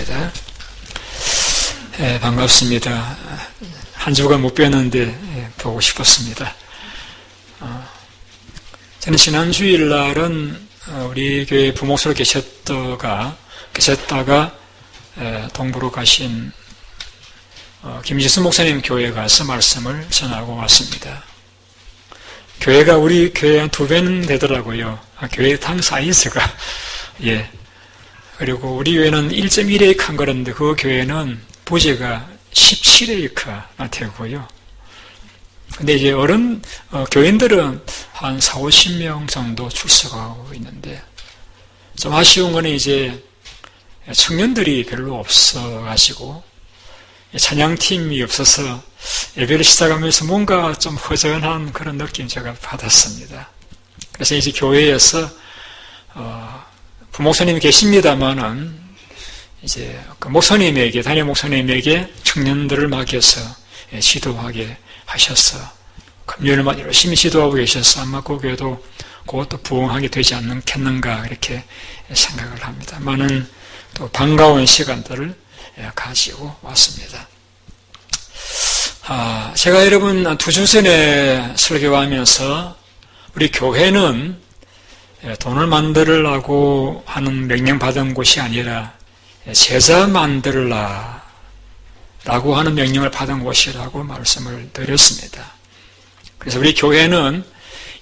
하겠습니다. 반갑습니다. 한 주간 못 뵀는데 보고 싶었습니다. 저는 지난 주일날은 우리 교회 부목소로 계셨다가 동부로 가신 김지수 목사님 교회에 가서 말씀을 전하고 왔습니다. 교회가 우리 교회 한 2배는 되더라고요. 교회 당 사이즈가. 예. 그리고 우리 교회는 1.1에이크 한 거였는데 그 교회는 부지가 17에이크나 되고요. 근데 이제 교인들은 한 4, 50명 정도 출석하고 있는데, 좀 아쉬운 거는 이제 청년들이 별로 없어가지고, 찬양팀이 없어서 예배를 시작하면서 뭔가 좀 허전한 그런 느낌 제가 받았습니다. 그래서 이제 교회에서, 부목사님이 계십니다만은, 이제 담임 목사님에게 청년들을 맡겨서 지도하게 하셔서 금요일만 열심히 지도하고 계셔서 아마 그 교회도 그것도 부흥하게 되지 않겠는가 이렇게 생각을 합니다. 많은 또 반가운 시간들을 가지고 왔습니다. 제가 여러분 2주 전에 설교하면서 우리 교회는 돈을 만들으려고 하는 명령받은 곳이 아니라 제자 만들라 라고 하는 명령을 받은 곳이라고 말씀을 드렸습니다. 그래서 우리 교회는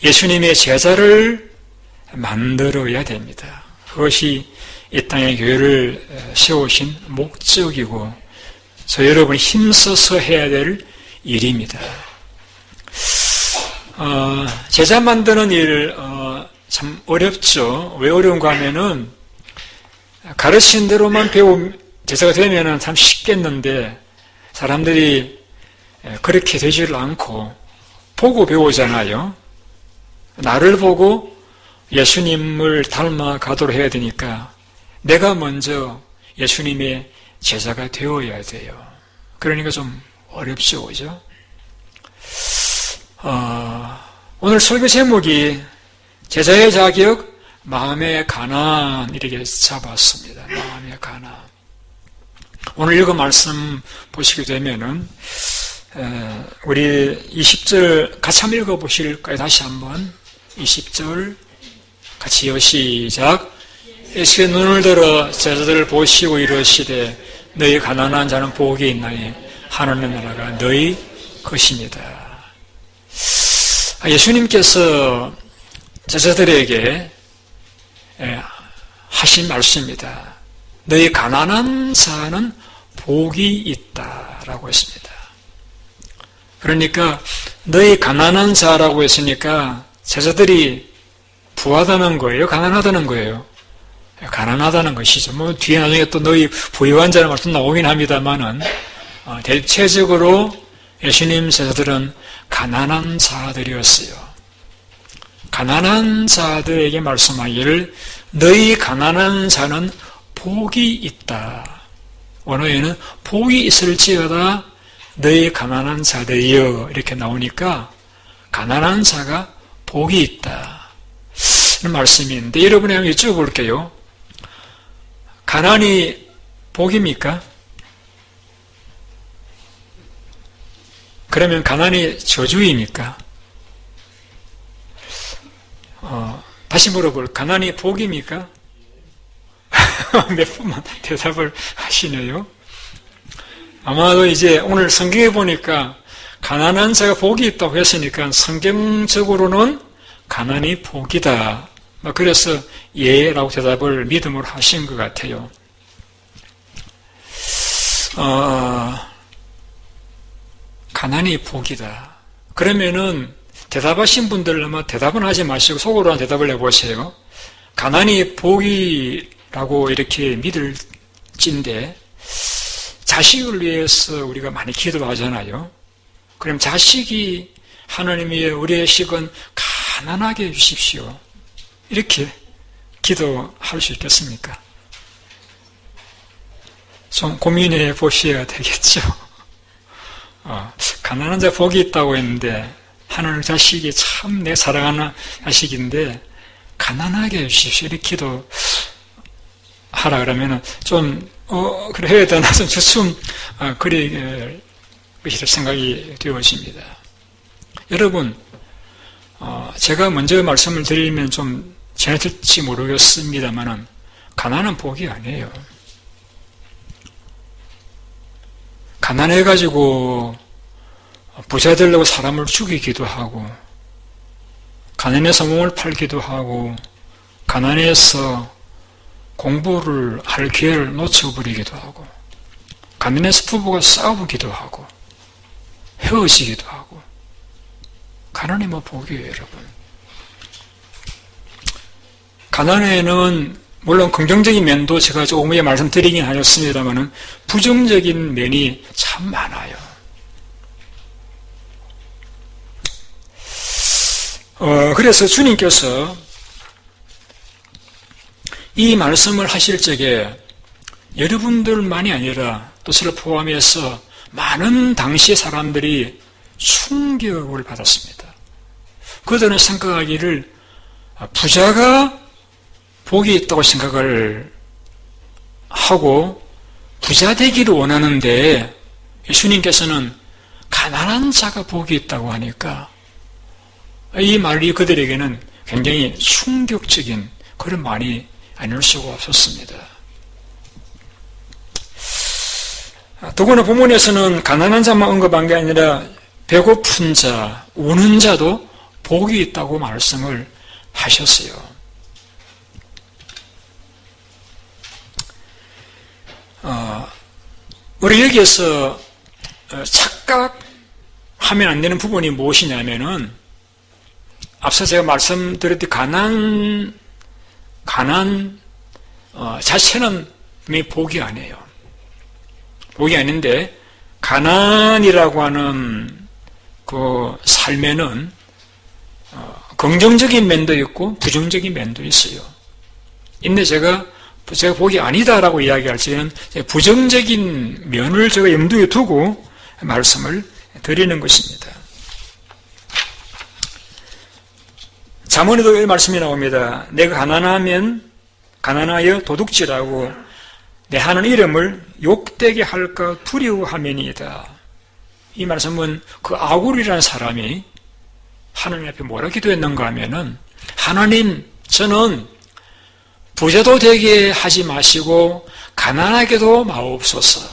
예수님의 제자를 만들어야 됩니다. 그것이 이 땅에 교회를 세우신 목적이고 저 여러분이 힘써서 해야 될 일입니다. 제자 만드는 일 참 어렵죠. 왜 어려운가 하면은 가르친 대로만 제자가 되면은 참 쉽겠는데 사람들이 그렇게 되지를 않고 보고 배우잖아요. 나를 보고 예수님을 닮아가도록 해야 되니까 내가 먼저 예수님의 제자가 되어야 돼요. 그러니까 좀 어렵죠, 그죠? 오늘 설교 제목이 제자의 자격, 마음의 가난 이렇게 잡았습니다. 마음의 가난. 오늘 읽은 말씀 보시게 되면은 우리 20절 같이 한번 읽어보실까요? 다시 한번 20절 같이요. 시작. 예수의 눈을 들어 제자들을 보시고 이르시되 너희 가난한 자는 복이 있나니 하늘의 나라가 너희 것입니다. 예수님께서 제자들에게 하신 말씀입니다. 너희 가난한 자는 복이 있다라고 했습니다. 그러니까 너희 가난한 자라고 했으니까 제자들이 부하다는 거예요? 가난하다는 거예요? 가난하다는 것이죠. 뭐 뒤에 나중에 또 너희 부유한 자라는 말씀 나오긴 합니다만은 대체적으로 예수님 제자들은 가난한 자들이었어요. 가난한 자들에게 말씀하기를 너희 가난한 자는 복이 있다. 원어에는 복이 있을지어다 너희 가난한 자들이여 이렇게 나오니까 가난한 자가 복이 있다. 이런 말씀인데 여러분이 한번 여쭤볼게요. 가난이 복입니까? 그러면 가난이 저주입니까? 다시 물어볼, 가난이 복입니까? 몇 분만 대답을 하시네요. 아마도 이제 오늘 성경에 보니까 가난한 자가 복이 있다고 했으니까 성경적으로는 가난이 복이다. 그래서 예라고 대답을 믿음으로 하신 것 같아요. 가난이 복이다. 그러면은 대답하신 분들 아마 대답은 하지 마시고 속으로 한 대답을 해보세요. 가난이 복이라고 이렇게 믿을진데 자식을 위해서 우리가 많이 기도하잖아요. 그럼 자식이 하나님이 우리의 식은 가난하게 해주십시오. 이렇게 기도할 수 있겠습니까? 좀 고민해 보셔야 되겠죠. 가난한 자 복이 있다고 했는데 하나님 자식이 참 내 사랑하는 자식인데 가난하게 해주십시오. 이렇게 기도하라 그러면 좀 그래 해야 되나 좀 주춤 그리 생각이 되어집니다. 여러분, 제가 먼저 말씀을 드리면 좀 지나칠지 모르겠습니다만은 가난은 복이 아니에요. 가난해가지고 부자 되려고 사람을 죽이기도 하고, 가난해서 몸을 팔기도 하고, 가난해서 공부를 할 기회를 놓쳐버리기도 하고, 가난해서 부부가 싸우기도 하고, 헤어지기도 하고, 가난이 뭐 복이에요, 여러분. 가난에는 물론 긍정적인 면도 제가 조금 전에 말씀드리긴 하셨습니다만은 부정적인 면이 참 많아요. 그래서 주님께서 이 말씀을 하실 적에 여러분들만이 아니라 또 저를 포함해서 많은 당시 사람들이 충격을 받았습니다. 그들은 생각하기를 부자가 복이 있다고 생각을 하고 부자 되기를 원하는데 예수님께서는 가난한 자가 복이 있다고 하니까 이 말이 그들에게는 굉장히 충격적인 그런 말이 아닐 수가 없었습니다. 더구나 본문에서는 가난한 자만 언급한 게 아니라 배고픈 자, 우는 자도 복이 있다고 말씀을 하셨어요. 우리 여기에서 착각하면 안 되는 부분이 무엇이냐면은 앞서 제가 말씀드렸듯이 가난 자체는 복이 아니에요. 복이 아닌데 가난이라고 하는 그 삶에는 긍정적인 면도 있고 부정적인 면도 있어요. 근데 제가 복이 아니다라고 이야기할 때는 부정적인 면을 제가 염두에 두고 말씀을 드리는 것입니다. 잠언에도 이 말씀이 나옵니다. 내가 가난하여 도둑질하고 내 하는 이름을 욕되게 할까 두려워하면이다. 이 말씀은 그 아굴이라는 사람이 하나님 앞에 뭐라 기도했는가 하면은 하나님, 저는 부자도 되게 하지 마시고 가난하게도 마옵소서.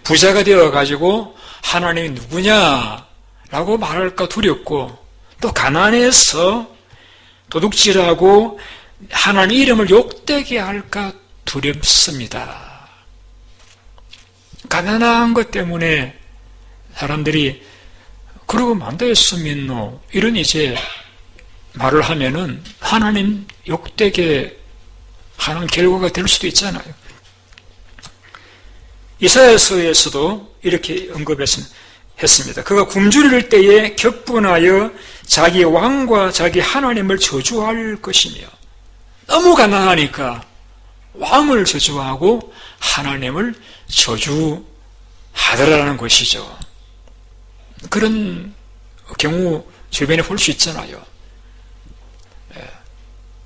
부자가 되어가지고 하나님이 누구냐라고 말할까 두렵고 또 가난해서 도둑질하고 하나님 이름을 욕되게 할까 두렵습니다. 가난한 것 때문에 사람들이 그러고 만다했으면노 이런 이제 말을 하면은 하나님 욕되게 하는 결과가 될 수도 있잖아요. 이사야서에서도 이렇게 언급했습니다. 그가 굶주릴 때에 격분하여 자기 왕과 자기 하나님을 저주할 것이며 너무 가난하니까 왕을 저주하고 하나님을 저주하더라는 것이죠. 그런 경우 주변에 볼 수 있잖아요.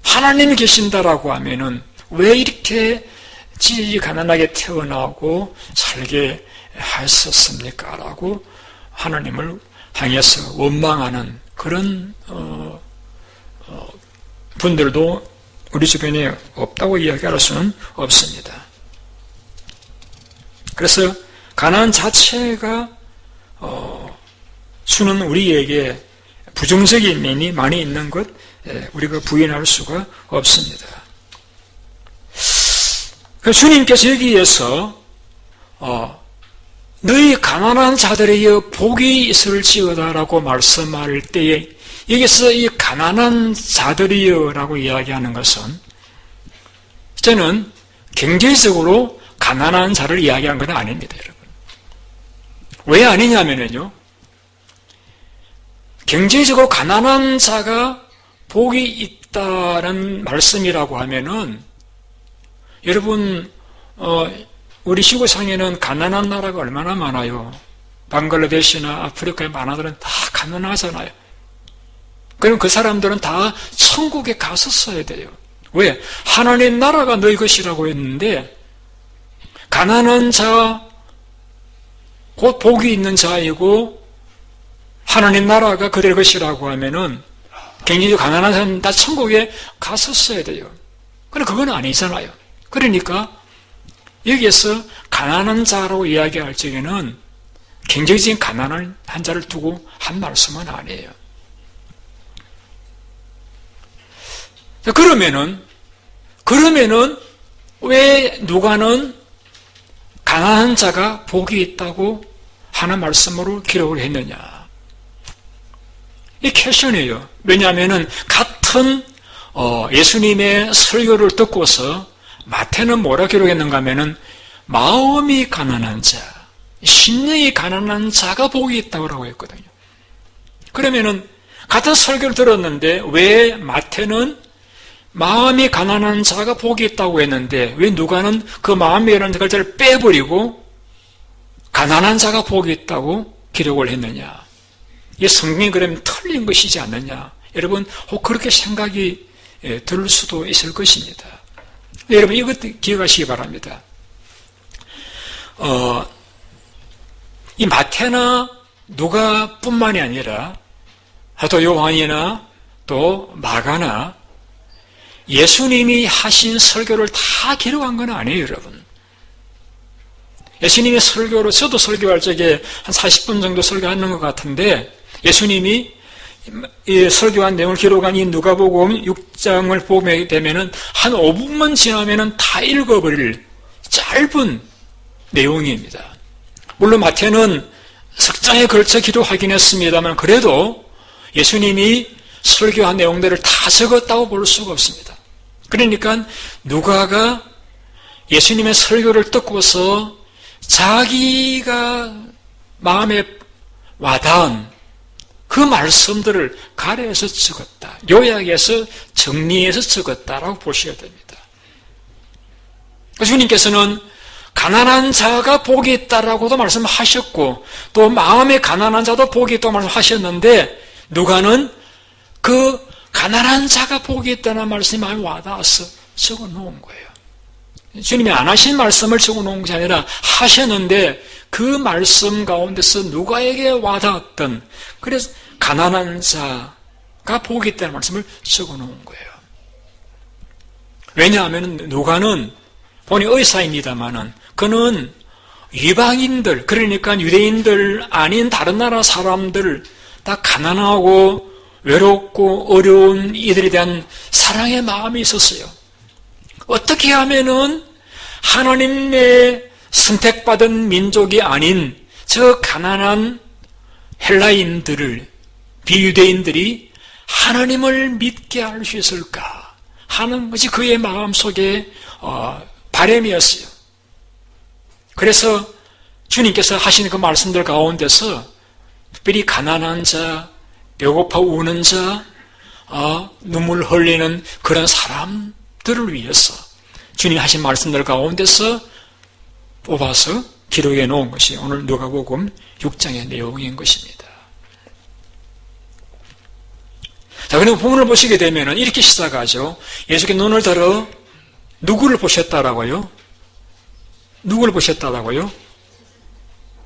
하나님이 계신다라고 하면은 왜 이렇게 가난하게 태어나고 살게 하셨습니까? 라고 하나님을 향해서 원망하는 그런 분들도 우리 주변에 없다고 이야기할 수는 없습니다. 그래서 가난 자체가 주는 우리에게 부정적인 면이 많이 있는 것 우리가 부인할 수가 없습니다. 주님께서 여기에서 너희 가난한 자들에게 복이 있을지어다라고 말씀할 때에 여기서 이 가난한 자들이여라고 이야기하는 것은 저는 경제적으로 가난한 자를 이야기한 건 아닙니다, 여러분. 왜 아니냐면요, 경제적으로 가난한 자가 복이 있다는 말씀이라고 하면은 여러분 우리 지구상에는 가난한 나라가 얼마나 많아요. 방글라데시나 아프리카의 나라들은 다 가난하잖아요. 그럼 그 사람들은 다 천국에 갔었어야 돼요. 왜? 하나님 나라가 너희 것이라고 했는데 가난한 자, 곧 복이 있는 자이고 하나님 나라가 그들 것이라고 하면은 굉장히 가난한 사람 다 천국에 갔었어야 돼요. 그런데 그건 아니잖아요. 그러니까 여기에서 가난한 자라고 이야기할 적에는 경제적인 가난한 자를 두고 한 말씀은 아니에요. 그러면은 왜 누가는 가난한 자가 복이 있다고 하는 말씀으로 기록을 했느냐? 이 퀘션이에요. 왜냐하면은 같은 예수님의 설교를 듣고서 마태는 뭐라 기록했는가 하면은 마음이 가난한 자, 심령이 가난한 자가 복이 있다고 했거든요. 그러면은 같은 설교를 들었는데 왜 마태는 마음이 가난한 자가 복이 있다고 했는데 왜 누가는 그 마음이라는 글자를 빼버리고 가난한 자가 복이 있다고 기록을 했느냐? 이 성경이 그러면 틀린 것이지 않느냐? 여러분 혹 그렇게 생각이 들 수도 있을 것입니다. 여러분 이것도 기억하시기 바랍니다. 이 마태나 누가뿐만이 아니라 또 요한이나 또 마가나 예수님이 하신 설교를 다 기록한 건 아니에요, 여러분. 예수님의 설교로 저도 설교할 적에 한 40분 정도 설교하는 것 같은데 예수님이 이 설교한 내용을 기록한 이 누가복음 6장을 보게 되면은 한 5분만 지나면은 다 읽어버릴 짧은 내용입니다. 물론 마태는 석장에 걸쳐 기록하긴 했습니다만 그래도 예수님이 설교한 내용들을 다 적었다고 볼 수가 없습니다. 그러니까 누가가 예수님의 설교를 듣고서 자기가 마음에 와닿은 그 말씀들을 가려서 적었다. 요약해서 정리해서 적었다라고 보셔야 됩니다. 주님께서는 가난한 자가 복이 있다라고도 말씀하셨고 또 마음에 가난한 자도 복이 있다고 말씀하셨는데 누가는 그 가난한 자가 복이 있다는 말씀이 많이 와닿아서 적어놓은 거예요. 주님이 안 하신 말씀을 적어놓은 것이 아니라 하셨는데 그 말씀 가운데서 누가에게 와닿았던 그래서 가난한 자가 복이 있다는 말씀을 적어놓은 거예요. 왜냐하면 누가는 본이 의사입니다마는 그는 이방인들 그러니까 유대인들 아닌 다른 나라 사람들 다 가난하고 외롭고 어려운 이들에 대한 사랑의 마음이 있었어요. 어떻게 하면은 하나님의 선택받은 민족이 아닌 저 가난한 헬라인들을 비유대인들이 하나님을 믿게 할 수 있을까 하는 것이 그의 마음속에 바람이었어요. 그래서 주님께서 하시는 그 말씀들 가운데서 특별히 가난한 자, 배고파 우는 자, 눈물 흘리는 그런 사람들을 위해서 주님이 하신 말씀들 가운데서 뽑아서 기록해 놓은 것이 오늘 누가복음 6장의 내용인 것입니다. 자, 그리고 본문을 보시게 되면 이렇게 시작하죠. 예수께서 눈을 들어 누구를 보셨다라고요? 누구를 보셨다라고요?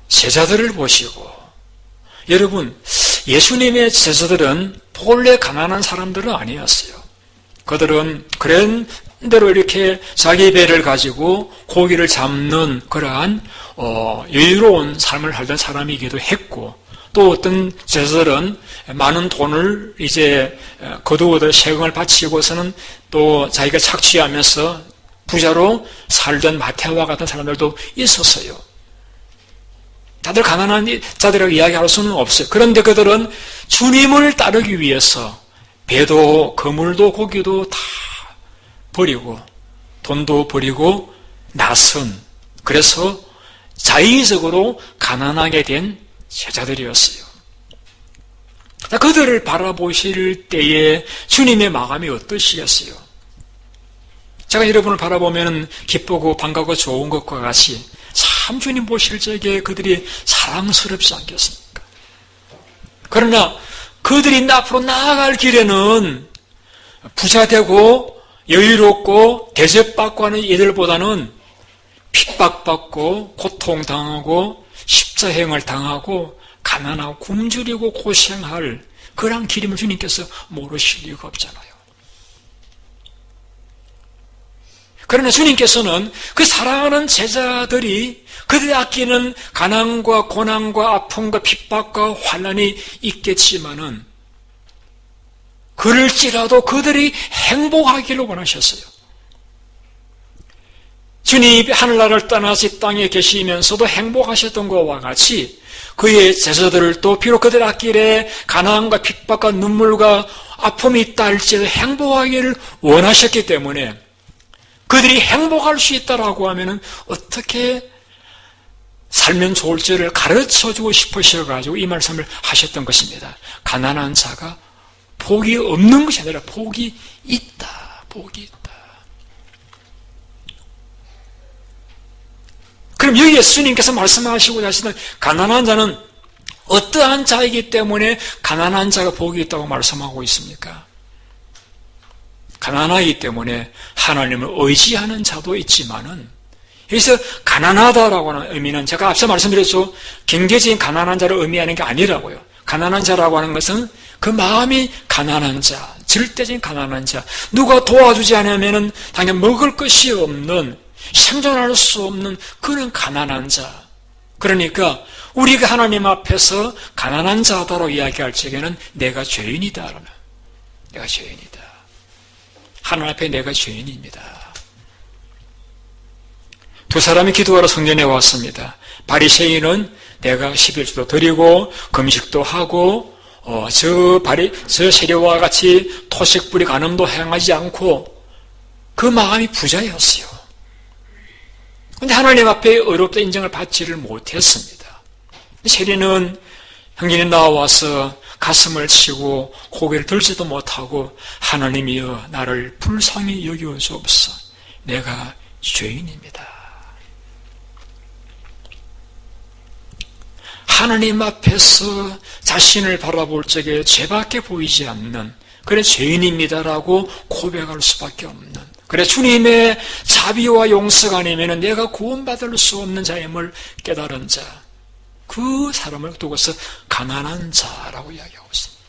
제자들을 보시고. 여러분, 예수님의 제자들은 본래 가난한 사람들은 아니었어요. 그들은 그런 대로 이렇게 자기 배를 가지고 고기를 잡는 그러한 여유로운 삶을 살던 사람이기도 했고 또 어떤 제자들은 많은 돈을 이제 거두어서 세금을 바치고서는 또 자기가 착취하면서 부자로 살던 마태와 같은 사람들도 있었어요. 다들 가난한 자들이라고 이야기할 수는 없어요. 그런데 그들은 주님을 따르기 위해서 배도 그물도 고기도 다 버리고 돈도 버리고 나선 그래서 자의적으로 가난하게 된 제자들이었어요. 그들을 바라보실 때에 주님의 마음이 어떠시겠어요? 제가 여러분을 바라보면 기쁘고 반갑고 좋은 것과 같이 참 주님 보실 적에 그들이 사랑스럽지 않겠습니까? 그러나 그들이 앞으로 나아갈 길에는 부자되고 여유롭고 대접받고 하는 이들보다는 핍박받고 고통당하고 십자행을 당하고 가난하고 굶주리고 고생할 그런 길임을 주님께서 모르실 리가 없잖아요. 그러나 주님께서는 그 사랑하는 제자들이 그들이 아끼는 가난과 고난과 아픔과 핍박과 환난이 있겠지만은 그럴지라도 그들이 행복하기를 원하셨어요. 주님이 하늘나라를 떠나서 이 땅에 계시면서도 행복하셨던 것과 같이 그의 제자들도 비록 그들 앞길에 가난과 핍박과 눈물과 아픔이 있다 할지라도 행복하기를 원하셨기 때문에 그들이 행복할 수 있다라고 하면은 어떻게 살면 좋을지를 가르쳐주고 싶으셔가지고 이 말씀을 하셨던 것입니다. 가난한 자가 복이 없는 것이 아니라 복이 있다. 복이 있다. 그럼 여기 예수님께서 말씀하시고자 하시는 가난한 자는 어떠한 자이기 때문에 가난한 자가 복이 있다고 말씀하고 있습니까? 가난하기 때문에 하나님을 의지하는 자도 있지만은 여기서 가난하다라고 하는 의미는 제가 앞서 말씀드렸죠. 경제적인 가난한 자를 의미하는 게 아니라고요. 가난한 자라고 하는 것은 그 마음이 가난한 자, 절대적인 가난한 자, 누가 도와주지 않으면은 당연히 먹을 것이 없는, 생존할 수 없는 그런 가난한 자. 그러니까 우리가 하나님 앞에서 가난한 자다라고 이야기할 적에는 내가 죄인이다. 그러면 내가 죄인이다. 하나님 앞에 내가 죄인입니다. 두 사람이 기도하러 성전에 왔습니다. 바리새인은 내가 11조도 드리고 금식도 하고 저 세례와 같이 토식불이 간음도 행하지 않고 그 마음이 부자였어요. 그런데 하나님 앞에 의롭다 인정을 받지를 못했습니다. 세리는 형님이 나와서 가슴을 치고 고개를 들지도 못하고 하나님이여 나를 불쌍히 여겨주옵소서. 내가 죄인입니다. 하나님 앞에서 자신을 바라볼 적에 죄밖에 보이지 않는 그래 죄인입니다라고 고백할 수밖에 없는 그래 주님의 자비와 용서가 아니면 내가 구원받을 수 없는 자임을 깨달은 자, 그 사람을 두고서 가난한 자라고 이야기하고 있습니다.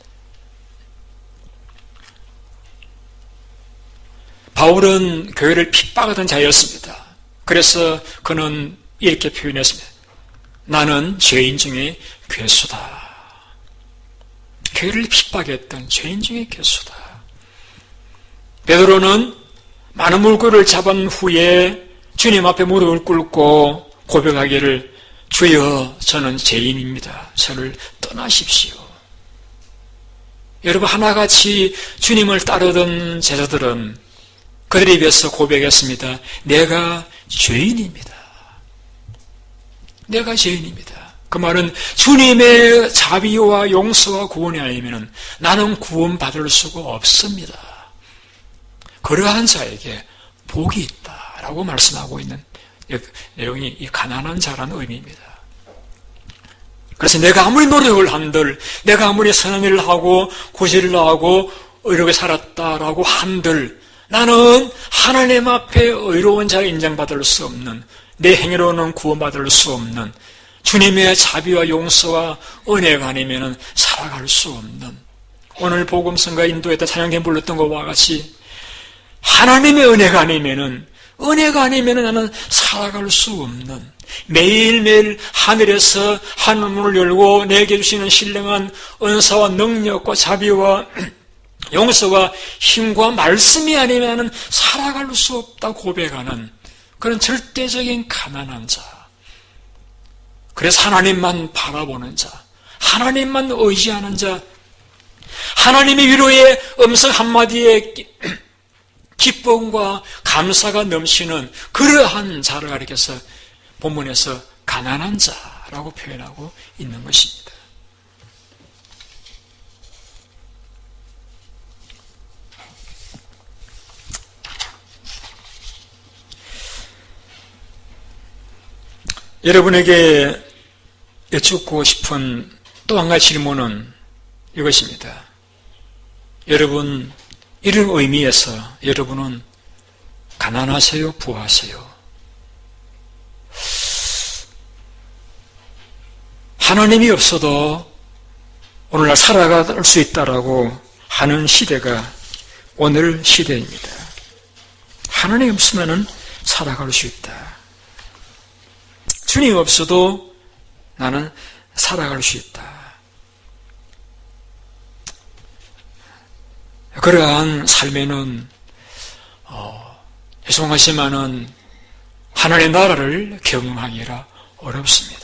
바울은 교회를 핍박하던 자였습니다. 그래서 그는 이렇게 표현했습니다. 나는 죄인 중에 괴수다. 교회를 핍박했던 죄인 중에 괴수다. 베드로는 많은 물고기를 잡은 후에 주님 앞에 무릎을 꿇고 고백하기를 주여 저는 죄인입니다. 저를 떠나십시오. 여러분 하나같이 주님을 따르던 제자들은 그들에 비해서 고백했습니다. 내가 죄인입니다. 내가 죄인입니다. 그 말은 주님의 자비와 용서와 구원이 아니면 나는 구원받을 수가 없습니다. 그러한 자에게 복이 있다라고 말씀하고 있는 내용이 이 가난한 자라는 의미입니다. 그래서 내가 아무리 노력을 한들, 내가 아무리 선한 일을 하고 구실을 하고 의롭게 살았다라고 한들 나는 하나님 앞에 의로운 자를 인정받을 수 없는, 내 행위로는 구원받을 수 없는 주님의 자비와 용서와 은혜가 아니면 살아갈 수 없는, 오늘 복음성가 인도했다 찬양팀 불렀던 것과 같이 하나님의 은혜가 아니면 나는 살아갈 수 없는, 매일매일 하늘에서 하늘문을 열고 내게 주시는 신령한 은사와 능력과 자비와 용서와 힘과 말씀이 아니면 살아갈 수 없다고 고백하는 그런 절대적인 가난한 자. 그래서 하나님만 바라보는 자, 하나님만 의지하는 자, 하나님의 위로의 음성 한마디에 기쁨과 감사가 넘치는 그러한 자를 가리켜서 본문에서 가난한 자라고 표현하고 있는 것입니다. 여러분에게 여쭙고 싶은 또 한 가지 질문은 이것입니다. 여러분, 이런 의미에서 여러분은 가난하세요? 부하세요? 하나님이 없어도 오늘날 살아갈 수 있다라고 하는 시대가 오늘 시대입니다. 하나님 없으면 살아갈 수 있다. 주님 없어도 나는 살아갈 수 있다. 그러한 삶에는 죄송하지만은 하나님의 나라를 경험하기라 어렵습니다.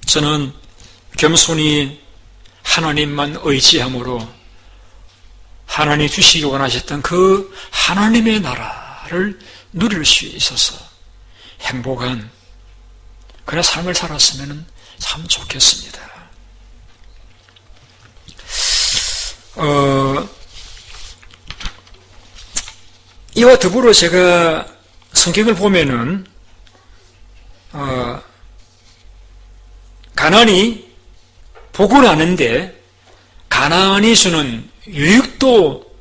저는 겸손히 하나님만 의지함으로 하나님이 주시기 원하셨던 그 하나님의 나라를 누릴 수 있어서 행복한 그런 삶을 살았으면 참 좋겠습니다. 이와 더불어 제가 성경을 보면은 가난이 복은 아는데 가난이 주는 유익도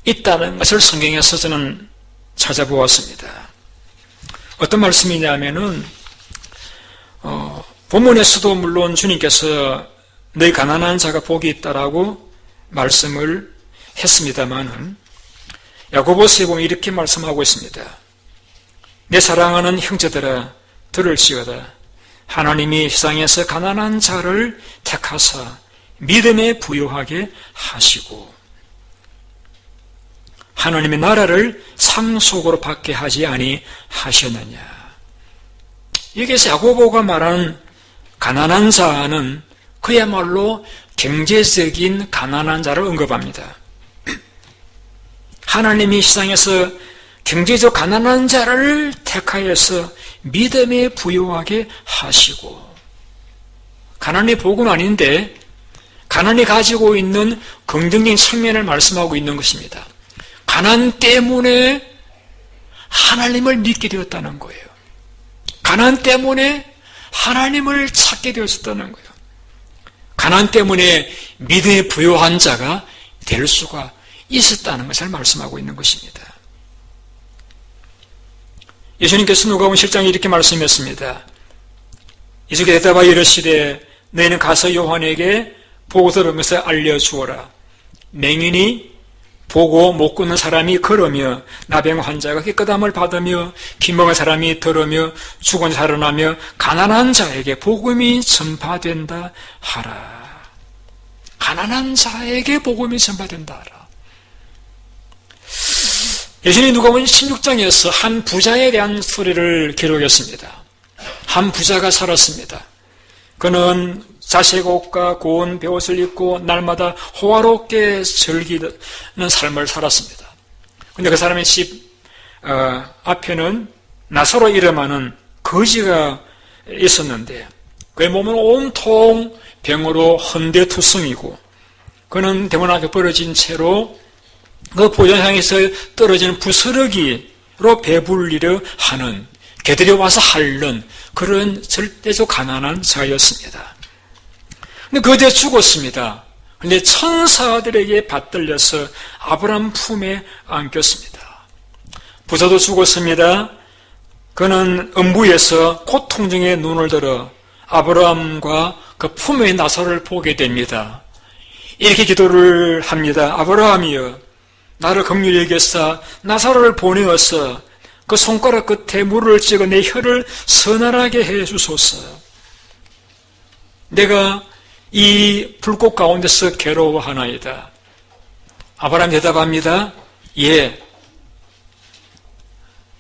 있다는 것을 성경에서 저는 찾아보았습니다. 어떤 말씀이냐면은 본문에서도 물론 주님께서 너희 가난한 자가 복이 있다라고 말씀을 했습니다만은 야고보서에 보면 이렇게 말씀하고 있습니다. 내 사랑하는 형제들아 들을지어다. 하나님이 세상에서 가난한 자를 택하사 믿음에 부요하게 하시고 하나님의 나라를 상속으로 받게 하지 아니하셨느냐. 여기서 야고보가 말하는 가난한 자는 그야말로 경제적인 가난한 자를 언급합니다. 하나님이 세상에서 경제적 가난한 자를 택하여서 믿음에 부요하게 하시고 가난의 복은 아닌데 가난이 가지고 있는 긍정적인 측면을 말씀하고 있는 것입니다. 가난 때문에 하나님을 믿게 되었다는 거예요. 가난 때문에 하나님을 찾게 되었다는 거예요. 가난 때문에 믿음에 부요한 자가 될 수가 있었다는 것을 말씀하고 있는 것입니다. 예수님께서 누가복음 7장에 이렇게 말씀했습니다. 예수께서 대답하여 이르시되 너희는 가서 요한에게 보고 들으면서 알려주어라. 맹인이 보고 못 걷는 사람이 걸으며 나병 환자가 깨끗함을 받으며 기멍한 사람이 들으며 죽은 살아나며 가난한 자에게 복음이 전파된다 하라. 가난한 자에게 복음이 전파된다 하라. 예수님이 누가복음 16장에서 한 부자에 대한 스토리를 기록했습니다. 한 부자가 살았습니다. 그는 자색 옷과 고운 베옷을 입고 날마다 호화롭게 즐기는 삶을 살았습니다. 그런데 그 사람의 집 앞에는 나사로 이름하는 거지가 있었는데 그의 몸은 온통 병으로 헌데투성이고 그는 대문 앞에 벌어진 채로 그 보전향에서 떨어지는 부스러기로 배불리려 하는 개들이 와서 핥는 그런 절대적 가난한 자였습니다. 근데 그제 죽었습니다. 근데 천사들에게 받들려서 아브라함 품에 안겼습니다. 부자도 죽었습니다. 그는 음부에서 고통 중에 눈을 들어 아브라함과 그 품의 나사로를 보게 됩니다. 이렇게 기도를 합니다. 아브라함이여 나를 긍휼히 여기사 나사로를 보내어서 그 손가락 끝에 물을 찍어 내 혀를 서늘하게 해주소서. 내가 이 불꽃 가운데서 괴로워하나이다. 아브라함 대답합니다. 예,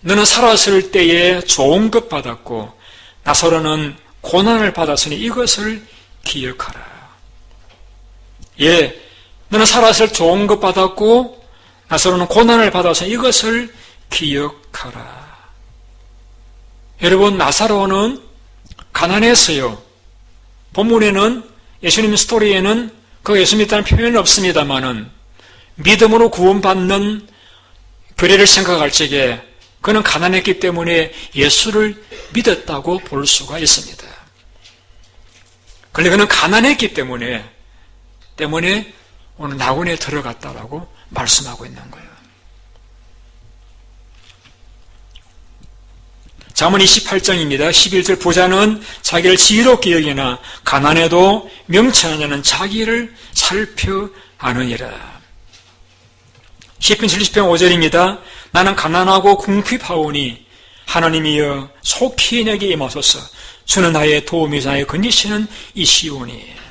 너는 살았을 때에 좋은 것 받았고 나사로는 고난을 받았으니 이것을 기억하라. 예, 너는 살았을 때 좋은 것 받았고 나사로는 고난을 받아서 이것을 기억하라. 여러분, 나사로는 가난했어요. 본문에는 예수님 스토리에는 그 예수님 있다는 표현은 없습니다만은 믿음으로 구원받는 교례를 생각할 적에 그는 가난했기 때문에 예수를 믿었다고 볼 수가 있습니다. 그런데 그는 가난했기 때문에 오늘 낙원에 들어갔다라고 말씀하고 있는 거예요. 잠언 28장입니다. 11절 부자는 자기를 지혜롭게 여기나 가난해도 명철한 자는 자기를 살펴하느니라. 시편 70편 5절입니다. 나는 가난하고 궁핍하오니 하나님이여 속히 내게 임하소서. 주는 나의 도움이사 나의 건지시는 이시오니.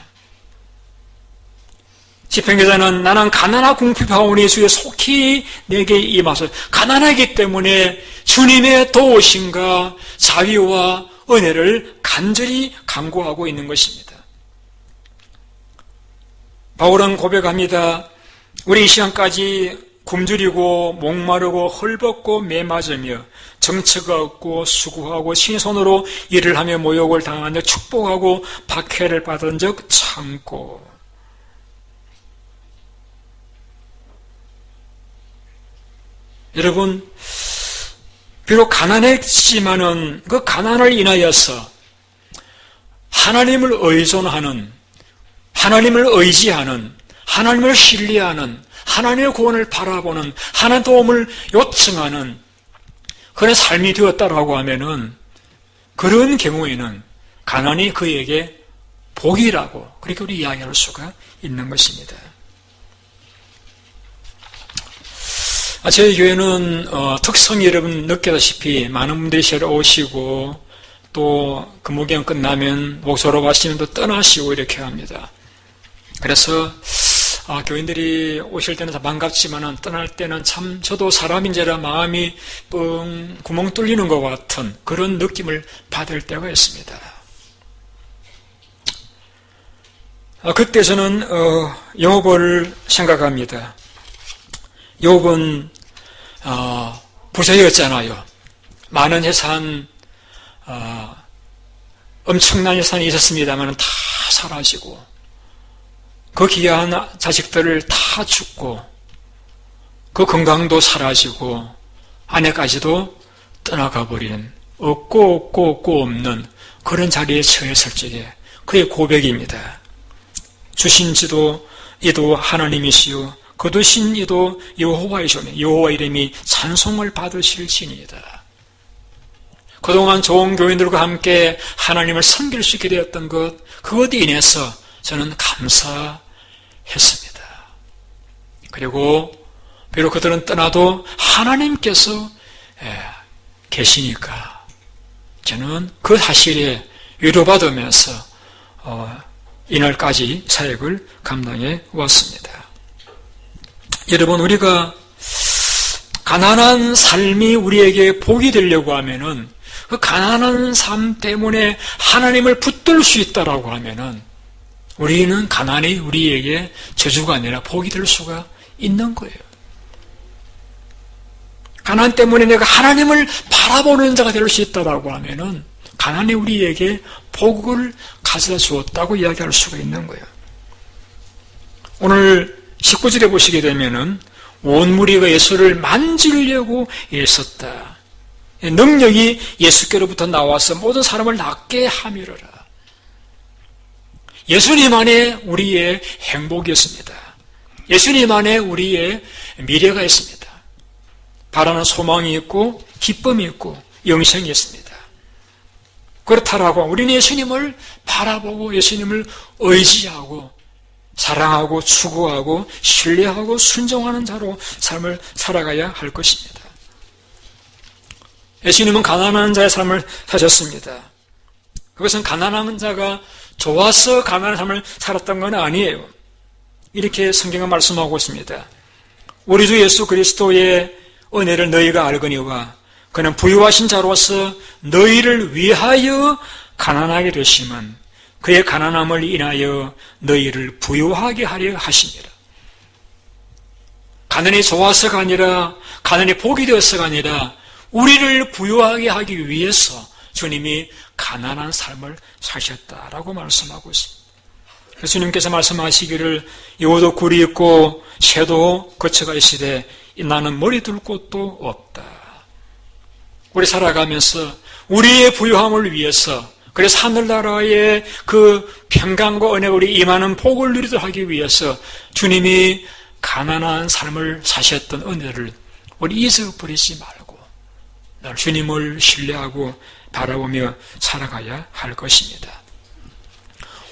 시편 기자는 나는 가난하고 궁핍하오니 주의 속히 내게 임하소서. 가난하기 때문에 주님의 도우심과 자비와 은혜를 간절히 간구하고 있는 것입니다. 바울은 고백합니다. 우리 이 시간까지 굶주리고 목마르고 헐벗고 매맞으며 정처가 없고 수고하고 신손으로 일을 하며 모욕을 당한 적 축복하고 박해를 받은 적 참고. 여러분, 비록 가난했지만은 그 가난을 인하여서 하나님을 의존하는, 하나님을 의지하는, 하나님을 신뢰하는, 하나님의 구원을 바라보는, 하나님의 도움을 요청하는 그런 삶이 되었다라고 하면은 그런 경우에는 가난이 그에게 복이라고 그렇게 우리 이야기할 수가 있는 것입니다. 저희 교회는 특성이 여러분 느끼다시피 많은 분들이 새로 오시고 또 근무기간 끝나면 목소로 가시면 또 떠나시고 이렇게 합니다. 그래서 교인들이 오실 때는 다 반갑지만은 떠날 때는 참 저도 사람인지라 마음이 뻥 구멍 뚫리는 것 같은 그런 느낌을 받을 때가 있습니다. 그때 저는 욥을 생각합니다. 욥은 부자였잖아요. 많은 재산, 엄청난 재산이 있었습니다만 다 사라지고 그 귀한 자식들을 다 죽고 그 건강도 사라지고 아내까지도 떠나가 버린 없고 없는 그런 자리에 처했을 적에 그의 고백입니다. 주신 지도 이도 하나님이시요 거두신 이도 여호와이시오니 여호와 이름이 찬송을 받으실지니이다. 그동안 좋은 교인들과 함께 하나님을 섬길 수 있게 되었던 그것에 인해서 저는 감사했습니다. 그리고 비록 그들은 떠나도 하나님께서 계시니까 저는 그 사실에 위로받으면서 이날까지 사역을 감당해 왔습니다. 여러분, 우리가 가난한 삶이 우리에게 복이 되려고 하면은 그 가난한 삶 때문에 하나님을 붙들 수 있다라고 하면은 우리는 가난이 우리에게 저주가 아니라 복이 될 수가 있는 거예요. 가난 때문에 내가 하나님을 바라보는 자가 될 수 있다라고 하면은 가난이 우리에게 복을 가져다 주었다고 이야기할 수가 있는 거예요. 오늘 19절에 보시게 되면은 온 무리가 예수를 만지려고 애썼다. 능력이 예수께로부터 나와서 모든 사람을 낫게 함이로라. 예수님 안에 우리의 행복이 있습니다. 예수님 안에 우리의 미래가 있습니다. 바라는 소망이 있고 기쁨이 있고 영생이 있습니다. 그렇다라고 우리는 예수님을 바라보고 예수님을 의지하고 사랑하고 추구하고 신뢰하고 순종하는 자로 삶을 살아가야 할 것입니다. 예수님은 가난한 자의 삶을 사셨습니다. 그것은 가난한 자가 좋아서 가난한 삶을 살았던 건 아니에요. 이렇게 성경은 말씀하고 있습니다. 우리 주 예수 그리스도의 은혜를 너희가 알거니와 그는 부유하신 자로서 너희를 위하여 가난하게 되심은 그의 가난함을 인하여 너희를 부유하게 하려 하십니다. 가난이 좋아서가 아니라 가난이 복이 되어서가 아니라 우리를 부유하게 하기 위해서 주님이 가난한 삶을 사셨다라고 말씀하고 있습니다. 예수님께서 말씀하시기를 여우도 굴이 있고 새도 거처가 있으되 나는 머리 둘 곳도 없다. 우리 살아가면서 우리의 부유함을 위해서 그래서 하늘나라의 그 평강과 은혜가 우리 임하는 복을 누리도록 하기 위해서 주님이 가난한 삶을 사셨던 은혜를 우리 잊어버리지 말고 주님을 신뢰하고 바라보며 살아가야 할 것입니다.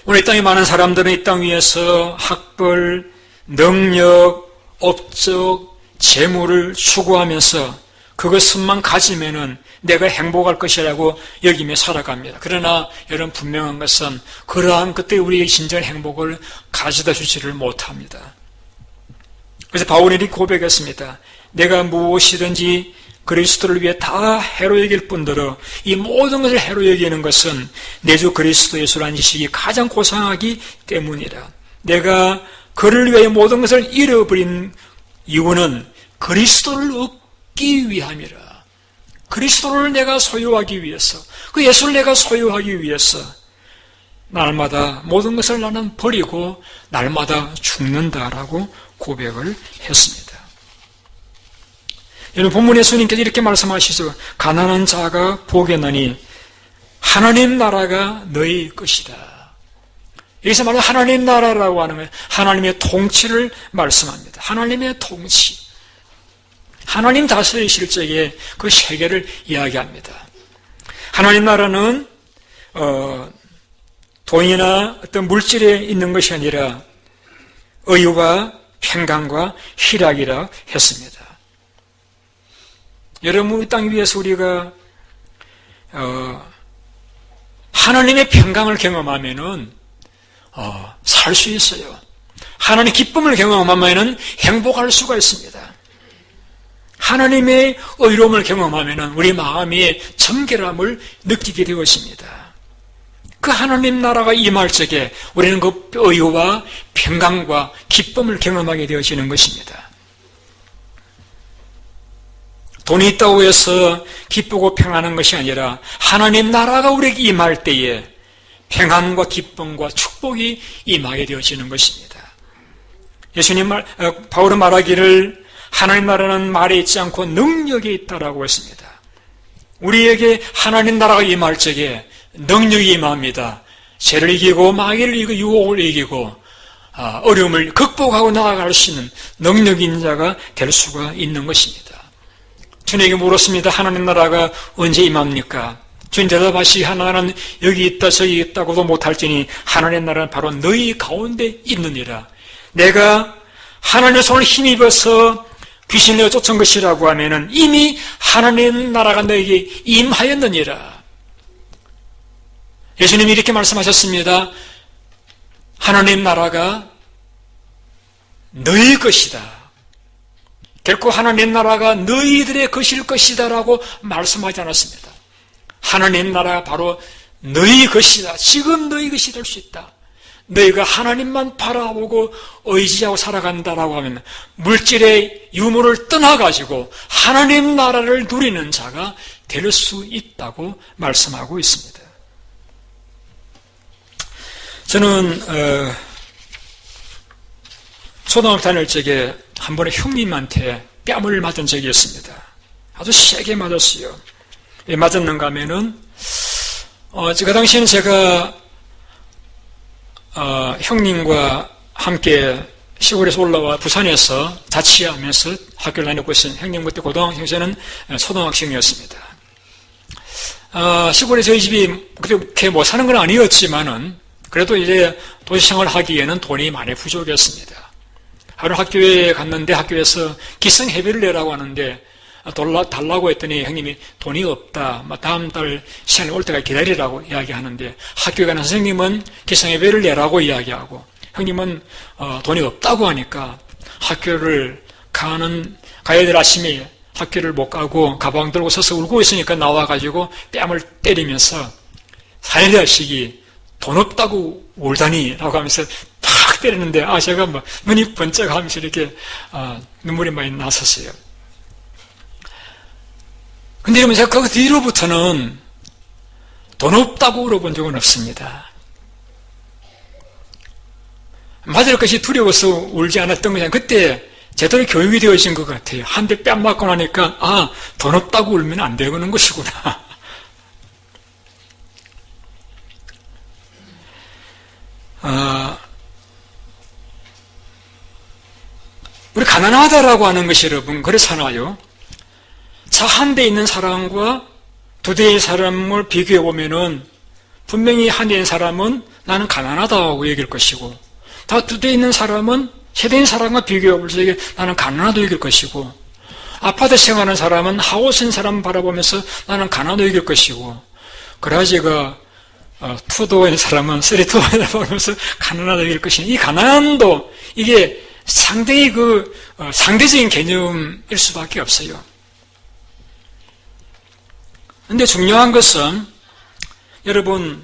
오늘 이 땅에 많은 사람들은 이 땅 위에서 학벌, 능력, 업적, 재물을 추구하면서 그것만 가지면은 내가 행복할 것이라고 여기며 살아갑니다. 그러나 여러분 분명한 것은 그러한 그때 우리의 진정한 행복을 가져다 주지를 못합니다. 그래서 바울이 이렇게 고백했습니다. 내가 무엇이든지 그리스도를 위해 다 해로 여길 뿐더러 이 모든 것을 해로 여기는 것은 내 주 그리스도 예수라는 지식이 가장 고상하기 때문이라. 내가 그를 위해 모든 것을 잃어버린 이유는 그리스도를 얻기 위함이라. 그리스도를 내가 소유하기 위해서, 그 예수를 내가 소유하기 위해서 날마다 모든 것을 나는 버리고 날마다 죽는다라고 고백을 했습니다. 여러분 본문 예수님께서 이렇게 말씀하시죠. 가난한 자가 복이 나니 하나님 나라가 너희 것이다. 여기서 말하는 하나님 나라라고 하는 건 하나님의 통치를 말씀합니다. 하나님의 통치. 하나님 다스리실 적에 그 세계를 이야기합니다. 하나님 나라는 돈이나 어떤 물질에 있는 것이 아니라 의와 평강과 희락이라 했습니다. 여러분 이 땅 위에서 우리가 하나님의 평강을 경험하면은 살 수 있어요. 하나님의 기쁨을 경험하면은 행복할 수가 있습니다. 하나님의 의로움을 경험하면은 우리 마음의 정결함을 느끼게 되었습니다. 그 하나님 나라가 임할 적에 우리는 그 의와 평강과 기쁨을 경험하게 되어지는 것입니다. 돈이 있다고 해서 기쁘고 평안한 것이 아니라 하나님 나라가 우리에게 임할 때에 평안과 기쁨과 축복이 임하게 되어지는 것입니다. 바울은 말하기를 하나님 나라는 말에 있지 않고 능력에 있다라고 했습니다. 우리에게 하나님 나라가 임할 적에 능력이 임합니다. 죄를 이기고 마귀를 이기고 유혹을 이기고 어려움을 극복하고 나아갈 수 있는 능력 있는 자가 될 수가 있는 것입니다. 주님에게 물었습니다. 하나님 나라가 언제 임합니까? 주님 대답하시 하나는 여기 있다 저기 있다고도 못할지니 하나님 나라는 바로 너희 가운데 있느니라. 내가 하나님의 손을 힘입어서 귀신을 쫓은 것이라고 하면은 이미 하나님 나라가 너에게 임하였느니라. 예수님이 이렇게 말씀하셨습니다. 하나님 나라가 너희 것이다. 결코 하나님 나라가 너희들의 것일 것이다 라고 말씀하지 않았습니다. 하나님 나라가 바로 너희 것이다. 지금 너희 것이 될 수 있다. 너희가 하나님만 바라보고 의지하고 살아간다라고 하면 물질의 유무를 떠나가지고 하나님 나라를 누리는 자가 될 수 있다고 말씀하고 있습니다. 저는 초등학교 다닐 적에 한 번에 형님한테 뺨을 맞은 적이 있습니다. 아주 세게 맞았어요. 왜 맞았는가 하면은 그 당시에는 제가 형님과 함께 시골에서 올라와 부산에서 자취하면서 학교를 다녔고 있었는 형님 그때 고등학생, 저는 초등학생이었습니다. 시골에 저희 집이 그렇게 뭐 사는 건 아니었지만은 그래도 이제 도시생활을 하기에는 돈이 많이 부족했습니다. 하루 학교에 갔는데 학교에서 기성회비를 내라고 하는데 달라고 했더니 형님이 돈이 없다. 다음 달 시간이 올 때까지 기다리라고 이야기하는데 학교에 가는 선생님은 기성회비를 내라고 이야기하고 형님은 돈이 없다고 하니까 학교를 가야 될 아침에 학교를 못 가고 가방 들고 서서 울고 있으니까 나와가지고 뺨을 때리면서 사회자식이 돈 없다고 울다니 라고 하면서 탁 때리는데 제가 눈이 번쩍 하면서 이렇게 눈물이 많이 났었어요. 근데 여러분 제가 그 뒤로부터는 돈 없다고 울어본 적은 없습니다. 맞을 것이 두려워서 울지 않았던 것이 아니라 그때 제대로 교육이 되어진 것 같아요. 한 대 뺨 맞고 나니까 돈 없다고 울면 안 되는 것이구나. 우리 가난하다라고 하는 것이 여러분 그렇잖아요. 차 한 대 있는 사람과 두 대의 사람을 비교해 보면은 분명히 한 대인 사람은 나는 가난하다고 얘기할 것이고, 다 두 대 있는 사람은 세 대인 사람과 비교해 볼 때 나는 가난하다고 얘기할 것이고, 아파트 생활하는 사람은 하우스인 사람 바라보면서 나는 가난하다고 얘기할 것이고, 그라지가 투도인 사람은 쓰리도인 바라보면서 가난하다고 얘기할 것이니, 이 가난도 이게 상당히 상대적인 개념일 수밖에 없어요. 근데 중요한 것은, 여러분,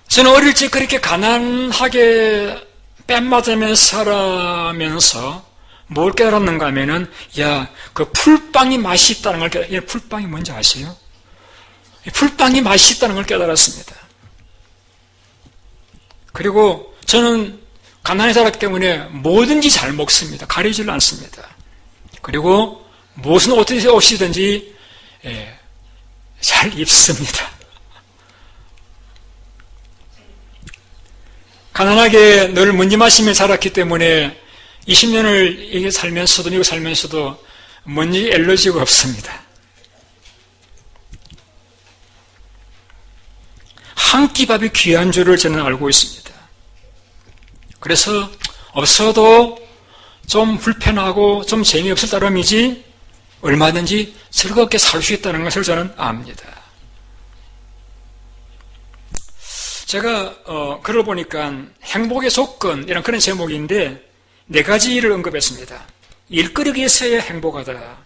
저는 어릴 적 그렇게 가난하게 뺨맞으면서 살아면서 뭘 깨달았는가 하면은, 그 풀빵이 맛있다는 걸 깨달았어요. 풀빵이 뭔지 아세요? 풀빵이 맛있다는 걸 깨달았습니다. 그리고 저는 가난하게 살았기 때문에 뭐든지 잘 먹습니다. 가리질 않습니다. 그리고 무슨 옷이든지 잘 입습니다. 가난하게 늘 문지마시며 살았기 때문에 20년을 이게 살면서도, 미국 살면서도 먼지 엘러지가 없습니다. 한 끼 밥이 귀한 줄을 저는 알고 있습니다. 그래서 없어도 좀 불편하고 좀 재미없을 따름이지 얼마든지 즐겁게 살 수 있다는 것을 저는 압니다. 제가 글을 보니까 행복의 조건 이런 그런 제목인데 4가지를 언급했습니다. 일거리가 있어야 행복하다,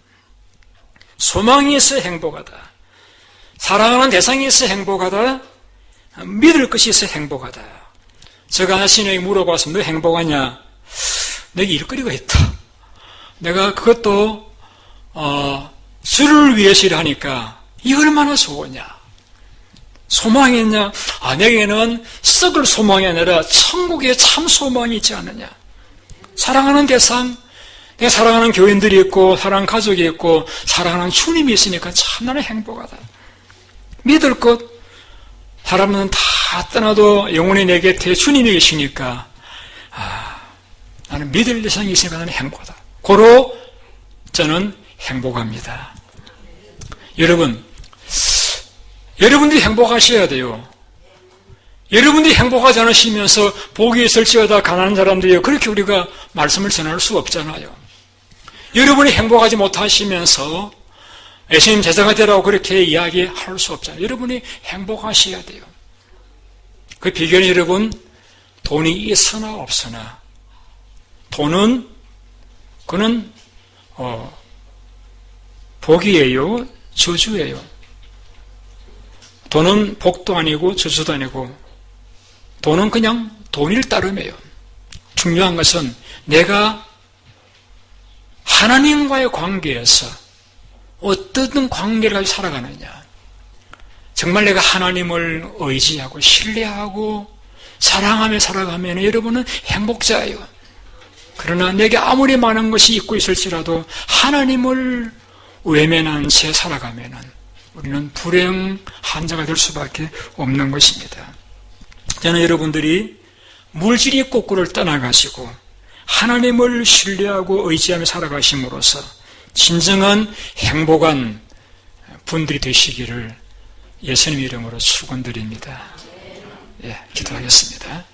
소망이 있어야 행복하다, 사랑하는 대상이 있어야 행복하다, 믿을 것이 있어야 행복하다. 제가 신에게 물어봐서 너 행복하냐? 내게 일거리가 있다. 내가 그것도 주를 위해서 일하니까 이 얼마나 좋으냐? 소망이 있냐? 내게는 썩을 소망이 아니라 천국에 참 소망이 있지 않느냐? 사랑하는 대상, 내가 사랑하는 교인들이 있고 사랑하는 가족이 있고 사랑하는 주님이 있으니까 참 나는 행복하다. 믿을 것, 사람은 다 떠나도 영원히 내 곁에 주님이 계시니까 나는 믿을 대상이 있으니까 나는 행복하다. 고로 저는 행복합니다. 여러분들이 행복하셔야 돼요. 여러분들이 행복하지 않으시면서 복이 있을지어다 가난한 사람들이요, 그렇게 우리가 말씀을 전할 수 없잖아요. 여러분이 행복하지 못하시면서 예수님 제자가 되라고 그렇게 이야기할 수 없잖아요. 여러분이 행복하셔야 돼요. 그 비결은 여러분, 돈이 있으나 없으나 그는 복이에요, 저주예요. 돈은 복도 아니고 저주도 아니고 돈은 그냥 돈일 따름이에요. 중요한 것은 내가 하나님과의 관계에서 어떤 관계를 가지고 살아가느냐. 정말 내가 하나님을 의지하고 신뢰하고 사랑하며 살아가면 여러분은 행복자예요. 그러나 내게 아무리 많은 것이 있고 있을지라도 하나님을 외면한 채 살아가면 우리는 불행한 자가 될 수밖에 없는 것입니다. 저는 여러분들이 물질이 꼬꾸를 떠나가시고 하나님을 신뢰하고 의지하며 살아가심으로써 진정한 행복한 분들이 되시기를 예수님 이름으로 축원드립니다. 기도하겠습니다.